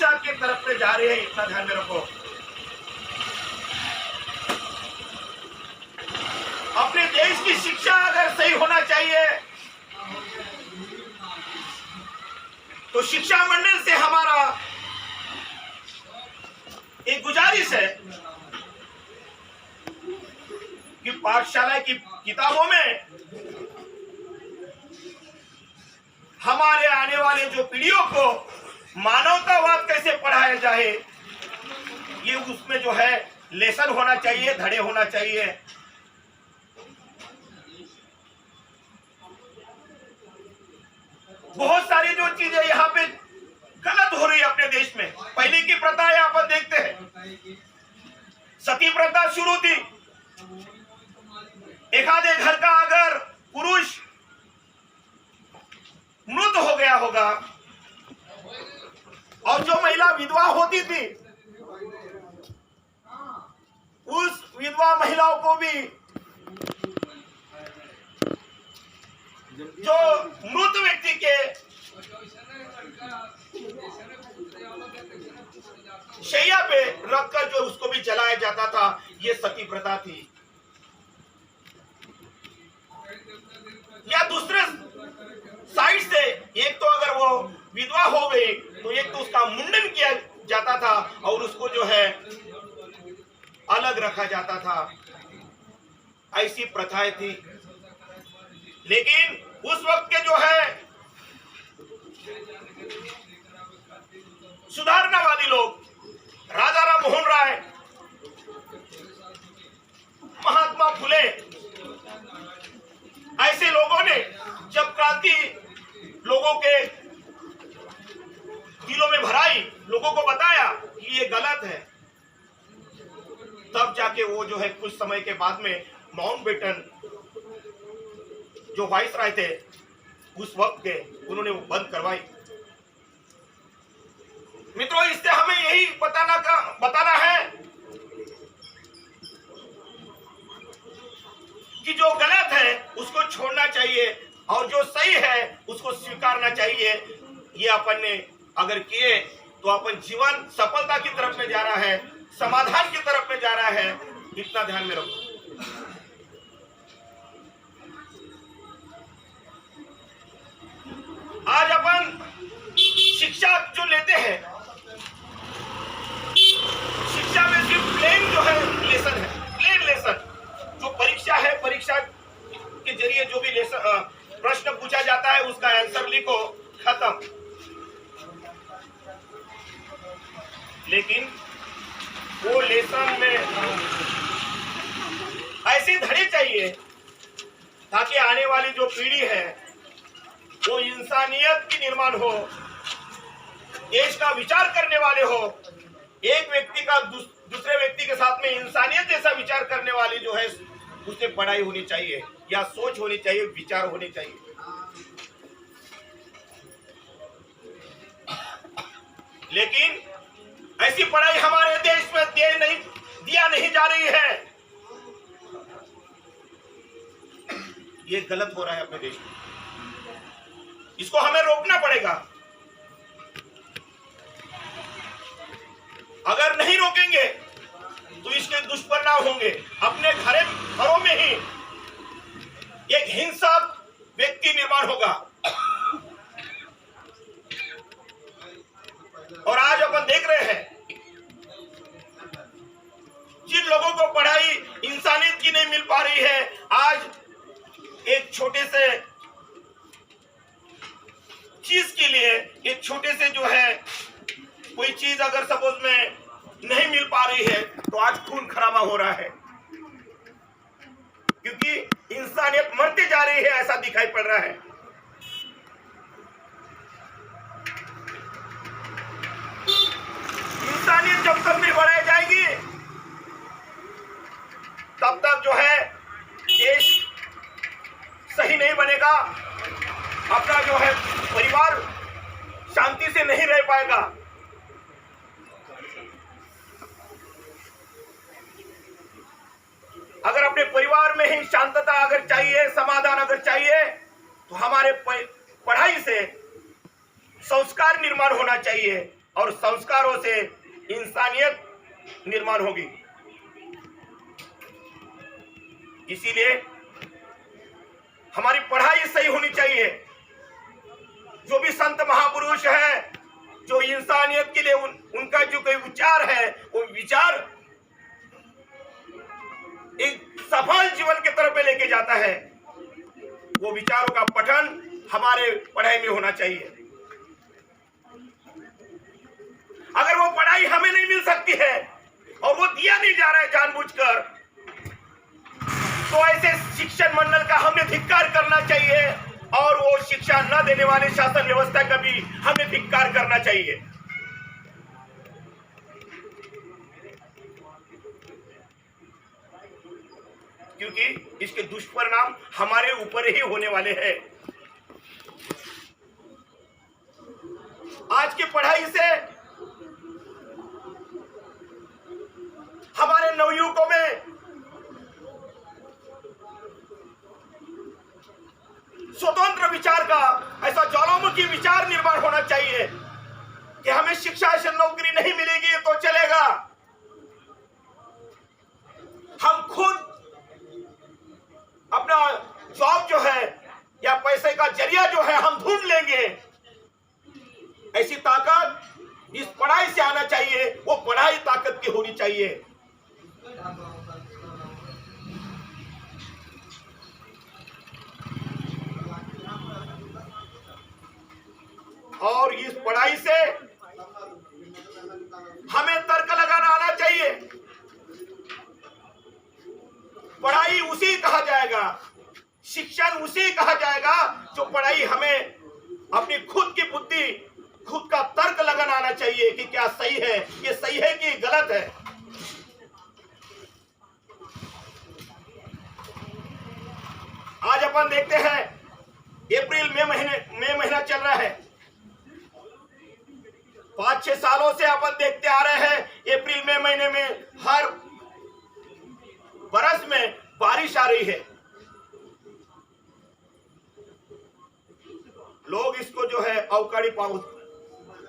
शिक्षा की तरफ में जा रहे हैं, इतना ध्यान में रखो। अपने देश की शिक्षा अगर सही होना चाहिए तो शिक्षा मंडल से हमारा एक गुजारिश है कि पाठशाला की किताबों में हमारे आने वाले जो पीढ़ियों को मानवतावाद कैसे पढ़ाया जाए, ये उसमें जो है लेसन होना चाहिए, धड़े होना चाहिए। बहुत सारी जो चीजें यहाँ पे गलत हो रही है अपने देश में। पहले की प्रथा यहाँ पर देखते हैं, सती प्रथा शुरू थी। एक आधे घर का अगर पुरुष मृत हो गया होगा और जो महिला विधवा होती थी, उस विधवा महिलाओं को भी जो मृत व्यक्ति के शैया पे रखकर जो उसको भी जलाया जाता था, ये सती प्रथा थी। या दूसरे साइड से एक तो अगर वो विधवा हो गई तो एक तो उसका मुंडन किया जाता था और उसको जो है अलग रखा जाता था। ऐसी प्रथाएं थी। लेकिन उस वक्त के जो है सुधारणावादी लोग, राजा राम मोहन राय, महात्मा फुले, ऐसे लोगों ने जब क्रांति लोगों के दिलों में भराई, लोगों को बताया कि ये गलत है, तब जाके वो जो है कुछ समय के बाद में माउंटबेटन जो वाइसराय थे उस वक्त के, उन्होंने वो बंद करवाई। मित्रों, इससे हमें यही बताना है कि जो गलत है उसको छोड़ना चाहिए और जो सही है उसको स्वीकारना चाहिए। ये अपन ने अगर किए तो अपन जीवन सफलता की तरफ में जा रहा है, समाधान की तरफ में जा रहा है। इतना ध्यान में रखो। आज अपन शिक्षा जो लेते हैं, शिक्षा में सिर्फ प्लेन जो है लेसन है, प्लेन लेसन। जो परीक्षा है, परीक्षा के जरिए जो भी लेसन प्रश्न पूछा जाता है उसका आंसर लिखो, खत्म। लेकिन वो लेसन में ऐसी धड़े चाहिए ताकि आने वाली जो पीढ़ी है वो इंसानियत की निर्माण हो, देश का विचार करने वाले हो, एक व्यक्ति का दूसरे व्यक्ति के साथ में इंसानियत जैसा विचार करने वाली जो है उससे पढ़ाई होनी चाहिए, या सोच होनी चाहिए, विचार होने चाहिए। लेकिन ऐसी पढ़ाई हमारे देश में दिया नहीं जा रही है। ये गलत हो रहा है अपने देश में, इसको हमें रोकना पड़ेगा। अगर नहीं रोकेंगे तो इसके दुष्परिणाम होंगे। अपने घरों में ही एक हिंसक व्यक्ति निर्माण होगा। और आज अपन देख रहे हैं जिन लोगों को पढ़ाई इंसानियत की नहीं मिल पा रही है, आज एक छोटे से चीज के लिए, एक छोटे से जो है कोई चीज अगर सपोज में नहीं मिल पा रही है तो आज खून खराबा हो रहा है, क्योंकि इंसानियत मरती जा रही है, ऐसा दिखाई पड़ रहा है। इंसानियत जब तक नहीं बढ़ाई जाएगी तब तक जो है देश सही नहीं बनेगा, अपना जो है परिवार शांति से नहीं रह पाएगा। अगर अपने परिवार में ही शांतता अगर चाहिए, समाधान अगर चाहिए, तो हमारे पढ़ाई से संस्कार निर्माण होना चाहिए। और संस्कारों से इंसानियत निर्माण होगी। इसीलिए हमारी पढ़ाई सही होनी चाहिए। जो भी संत महापुरुष है, जो इंसानियत के लिए उनका जो कोई विचार है, वो विचार एक सफल जीवन की तरफ लेके जाता है। वो विचारों का पठन हमारे पढ़ाई में होना चाहिए। अगर वो पढ़ाई हमें नहीं मिल सकती है और वो दिया नहीं जा रहा है जानबूझकर, तो ऐसे शिक्षण मंडल का हमें धिक्कार करना चाहिए और वो शिक्षा न देने वाले शासन व्यवस्था का भी हमें धिक्कार करना चाहिए। क्योंकि इसके दुष्परिणाम हमारे ऊपर ही होने वाले हैं। आज की पढ़ाई से हमारे नवयुवकों में स्वतंत्र विचार का ऐसा ज्वालामुखी विचार निर्माण होना चाहिए कि हमें शिक्षा से नौकरी नहीं मिलेगी तो चलेगा, हम खुद अपना जॉब जो है या पैसे का जरिया जो है हम ढूंढ लेंगे। ऐसी ताकत इस पढ़ाई से आना चाहिए। वो पढ़ाई ताकत की होनी चाहिए। और इस पढ़ाई से हमें तर्क लगाना आना चाहिए। पढ़ाई उसी कहा जाएगा, शिक्षण उसी कहा जाएगा जो पढ़ाई हमें अपनी खुद की बुद्धि, खुद का तर्क लगाना आना चाहिए कि क्या सही है, ये सही है कि गलत है। आज अपन देखते हैं अप्रैल मई महीना चल रहा है। 5-6 सालों से अपन देखते आ रहे हैं अप्रैल मई महीने में हर बरस में बारिश आ रही है। लोग इसको जो है अवकाड़ी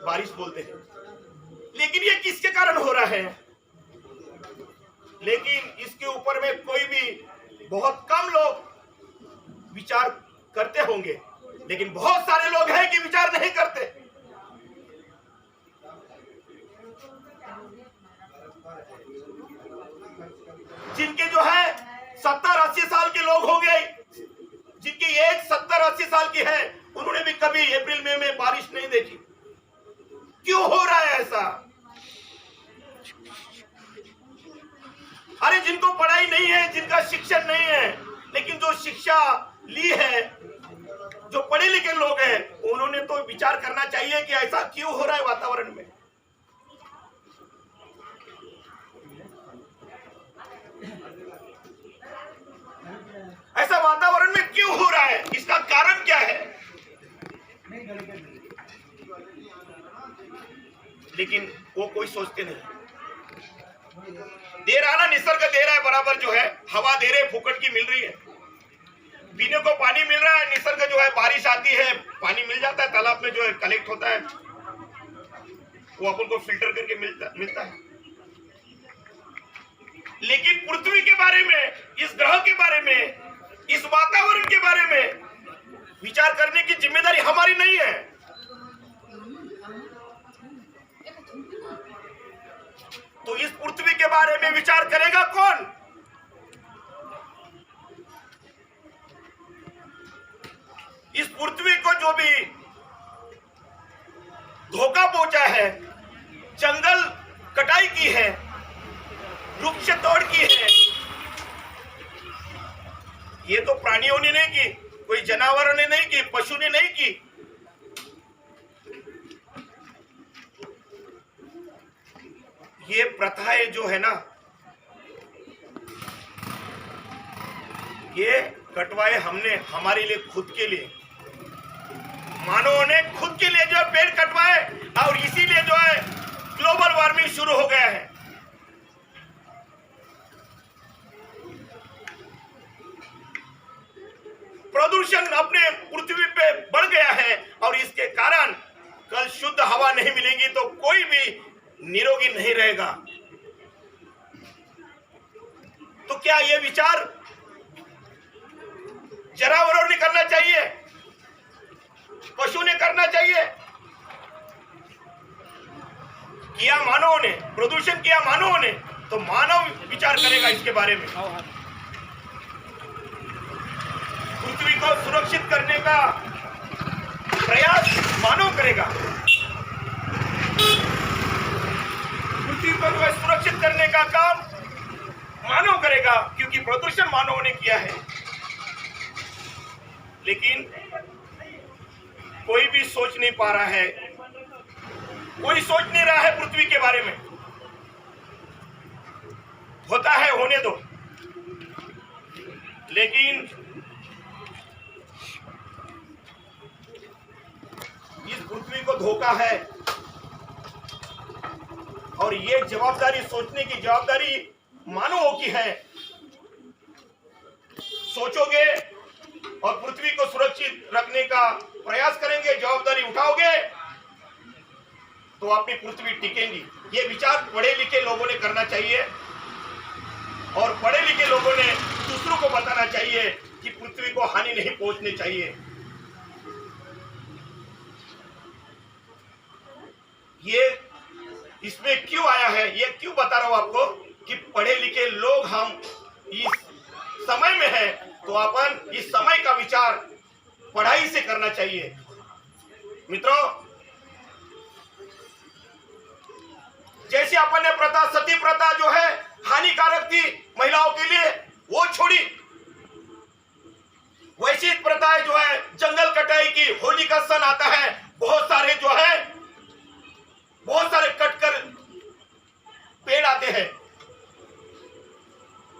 बारिश बोलते हैं। लेकिन ये किसके कारण हो रहा है? लेकिन इसके ऊपर में कोई भी बहुत कम लोग विचार करते होंगे, लेकिन बहुत सारे लोग हैं कि विचार नहीं करते। जिनके जो है 70-80 साल के लोग हो गए, जिनकी एज 70-80 साल की है, उन्होंने भी कभी अप्रैल मई में बारिश नहीं देखी। क्यों हो रहा है ऐसा? अरे जिनको पढ़ाई नहीं है, जिनका शिक्षण नहीं है, लेकिन जो शिक्षा ली है, जो पढ़े लिखे लोग हैं, उन्होंने तो विचार करना चाहिए कि ऐसा क्यों हो रहा है वातावरण में। ऐसा वातावरण में क्यों हो रहा है, इसका कारण क्या है? लेकिन वो कोई सोचते नहीं। दे रहा ना, निसर्ग दे रहा है बराबर, जो है हवा दे रहे, फुकट की मिल रही है, पीने को पानी मिल रहा है। निसर्ग जो है, बारिश आती है, पानी मिल जाता है, तालाब में जो है कलेक्ट होता है, वो अपन को फिल्टर करके मिलता है। लेकिन पृथ्वी के बारे में, इस ग्रह के बारे में, इस वातावरण के बारे में विचार करने की जिम्मेदारी हमारी नहीं है। तो इस पृथ्वी के बारे में विचार करेगा कौन? इस पृथ्वी को जो भी धोखा पहुंचा है, जंगल कटाई की है, वृक्ष तोड़ की है, ये तो प्राणियों ने नहीं की, कोई जानवरों ने नहीं की, पशु ने नहीं की। ये प्रथाएं जो है ना, ये कटवाए हमने हमारे लिए, खुद के लिए। मानवों ने खुद के लिए जो है पेड़ कटवाए, और इसीलिए जो है ग्लोबल वार्मिंग शुरू हो गया है। प्रदूषण अपने पृथ्वी पे बढ़ गया है, और इसके कारण कल शुद्ध हवा नहीं मिलेगी रहेगी तो कोई भी निरोगी नहीं रहेगा। तो क्या ये विचार जानवरों ने करना चाहिए, पशु ने करना चाहिए? किया मानव ने, प्रदूषण किया मानव ने, तो मानव विचार करेगा इसके बारे में। पृथ्वी को सुरक्षित करने का प्रयास मानव करेगा। पृथ्वी को जो है सुरक्षित करने का काम मानव करेगा, क्योंकि प्रदूषण मानव ने किया है। लेकिन कोई भी सोच नहीं पा रहा है, कोई सोच नहीं रहा है पृथ्वी के बारे में। होता है होने दो, लेकिन इस पृथ्वी को धोखा है, और ये जवाबदारी, सोचने की जवाबदारी मानवों की है। सोचोगे और पृथ्वी को सुरक्षित रखने का प्रयास करेंगे, जवाबदारी उठाओगे, तो अपनी पृथ्वी टिकेंगी। ये विचार पढ़े लिखे लोगों ने करना चाहिए, और पढ़े लिखे लोगों ने दूसरों को बताना चाहिए कि पृथ्वी को हानि नहीं पहुंचनी चाहिए। ये इसमें क्यों आया है, ये क्यों बता रहा हूं आपको कि पढ़े लिखे लोग हम इस समय में है, तो अपन इस समय का विचार पढ़ाई से करना चाहिए। मित्रों, जैसे अपन ने प्रथा, सती प्रथा जो है हानिकारक थी महिलाओं के लिए, वो छोड़ी। वैसी प्रथाएं जो है, जंगल कटाई की, होली का सन आता है, बहुत सारे जो है, बहुत सारे कटकर पेड़ आते हैं।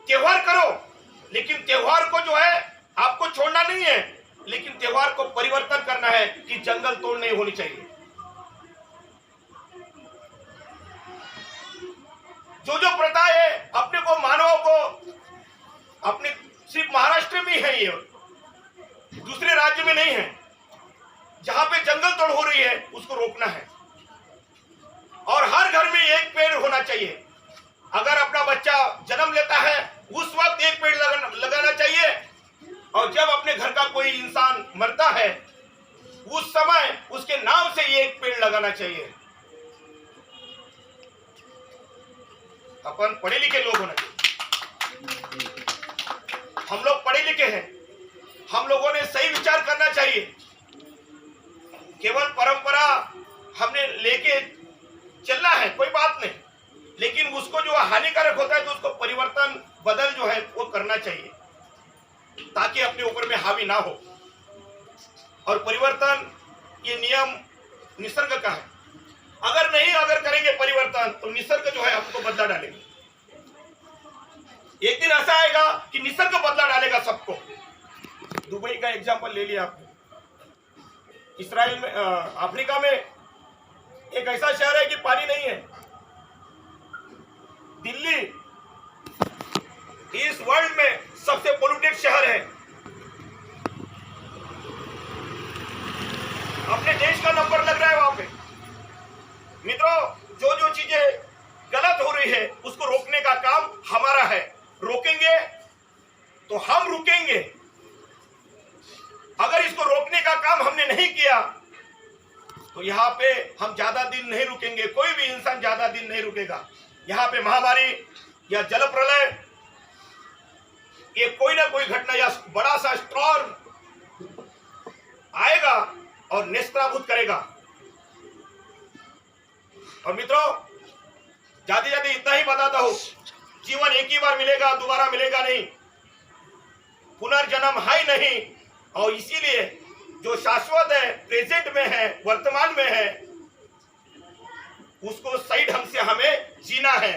त्योहार करो, लेकिन त्योहार को जो है आपको छोड़ना नहीं है, लेकिन त्योहार को परिवर्तन करना है कि जंगल तोड़ नहीं होनी चाहिए। जो जो प्रथा है अपने को, मानवों को, अपने सिर्फ महाराष्ट्र में है, ये दूसरे राज्य में नहीं है। जहां पे जंगल तोड़ हो रही है उसको रोकना है, और हर घर में एक पेड़ होना चाहिए। अगर अपना बच्चा जन्म लेता है उस वक्त एक पेड़ लगाना चाहिए, और जब अपने घर का कोई इंसान मरता है उस समय उसके नाम से एक पेड़ लगाना चाहिए। अपन पढ़े लिखे लोग होना चाहिए। हम लोग पढ़े लिखे हैं, हम लोगों ने सही विचार करना चाहिए। केवल परंपरा हमने लेके चलना है, कोई बात नहीं, लेकिन उसको जो हानिकारक होता है तो उसको परिवर्तन, बदल जो है वो करना चाहिए, ताकि अपने ऊपर में हावी ना हो। और परिवर्तन ये नियम निसर्ग का है। अगर करेंगे परिवर्तन तो निसर्ग जो है हमको बदला डालेगा। एक दिन ऐसा आएगा कि निसर्ग बदला डालेगा सबको। दुबई का एग्जांपल ले लिया आपने। इसराइल में, अफ्रीका में एक ऐसा शहर है कि पानी नहीं है। दिल्ली इस वर्ल्ड में सबसे पोल्यूटेड शहर है। अपने देश का नंबर लग रहा है वहां पे। मित्रों, जो जो चीजें गलत हो रही है उसको रोकने का काम हमारा है। रोकेंगे तो हम रुकेंगे। अगर इसको रोकने का काम हमने नहीं किया तो यहाँ पे हम ज्यादा दिन नहीं रुकेंगे। कोई भी इंसान ज्यादा दिन नहीं रुकेगा। यहाँ पे महामारी या जल प्रलय, ये कोई ना कोई घटना या बड़ा सा स्टॉर्म आएगा और नेस्तनाबूद करेगा। और मित्रों, जाते जाते इतना ही बताता हूं, जीवन एक ही बार मिलेगा, दोबारा मिलेगा नहीं। पुनर्जन्म है नहीं, और इसीलिए जो शाश्वत है, प्रेजेंट में है, वर्तमान में है, उसको सही ढंग से हमें जीना है।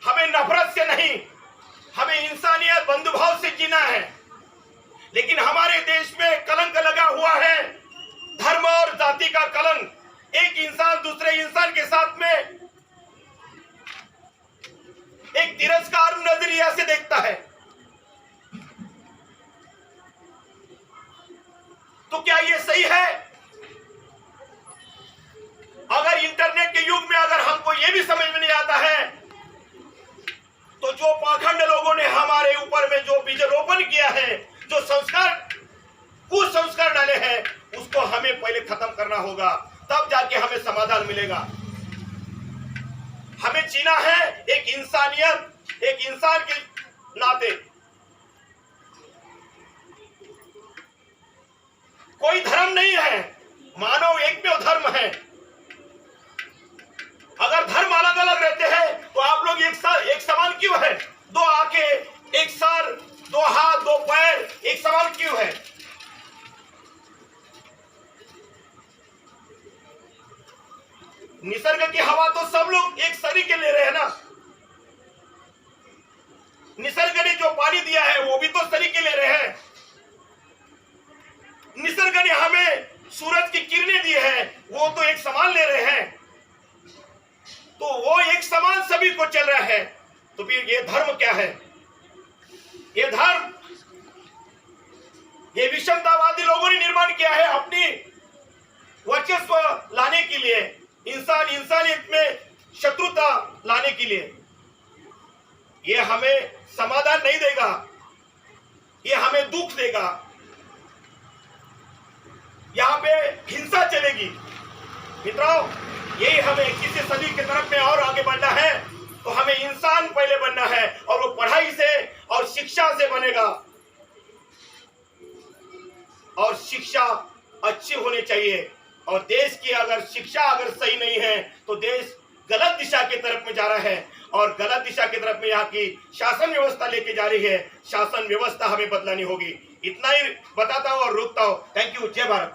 हमें नफरत से नहीं, हमें इंसानियत, बंधुभाव से जीना है। लेकिन हमारे देश में कलंक लगा हुआ है, धर्म और जाति का कलंक। एक इंसान दूसरे इंसान के साथ में एक तिरस्कार नजरिया से देखता है। तो क्या ये सही है? उत्पन्न किया है, जो संस्कार कुसंस्कार डाले हैं, उसको हमें पहले खत्म करना होगा, तब जाके हमें समाधान मिलेगा। हमें जीना है एक इंसानियत, एक इंसान के नाते। कोई धर्म नहीं है, मानव एकमेव धर्म है। अगर धर्म अलग अलग रहते हैं तो आप लोग एक समान क्यों है? दो आंखें, एक सर, दो हाथ, दो पैर, एक समान क्यों है? निसर्ग की हवा तो सब लोग एक तरीके ले रहे हैं ना। निसर्ग ने जो पानी दिया है वो भी तो तरीके ले रहे हैं। निसर्ग ने हमें सूरज की किरणें दी है, वो तो एक समान ले रहे हैं। तो वो एक समान सभी को चल रहा है, तो फिर ये धर्म क्या है? ये धर्म, ये विषमतावादी लोगों ने निर्माण किया है अपनी वर्चस्व लाने के लिए, इंसानियत में शत्रुता लाने के लिए। ये हमें समाधान नहीं देगा, ये हमें दुख देगा। यहां पे हिंसा चलेगी। मित्रों, यही हमें 21वीं सदी की तरफ में और आगे बढ़ना है, तो हमें इंसान पहले बनना है, और वो पढ़ाई से और शिक्षा से बनेगा। और शिक्षा अच्छी होनी चाहिए, और देश की अगर शिक्षा अगर सही नहीं है तो देश गलत दिशा की तरफ में जा रहा है, और गलत दिशा की तरफ में यहाँ की शासन व्यवस्था लेके जा रही है। शासन व्यवस्था हमें बदलानी होगी। इतना ही बताता हूँ और रुकता हूँ। Thank you. जय भारत।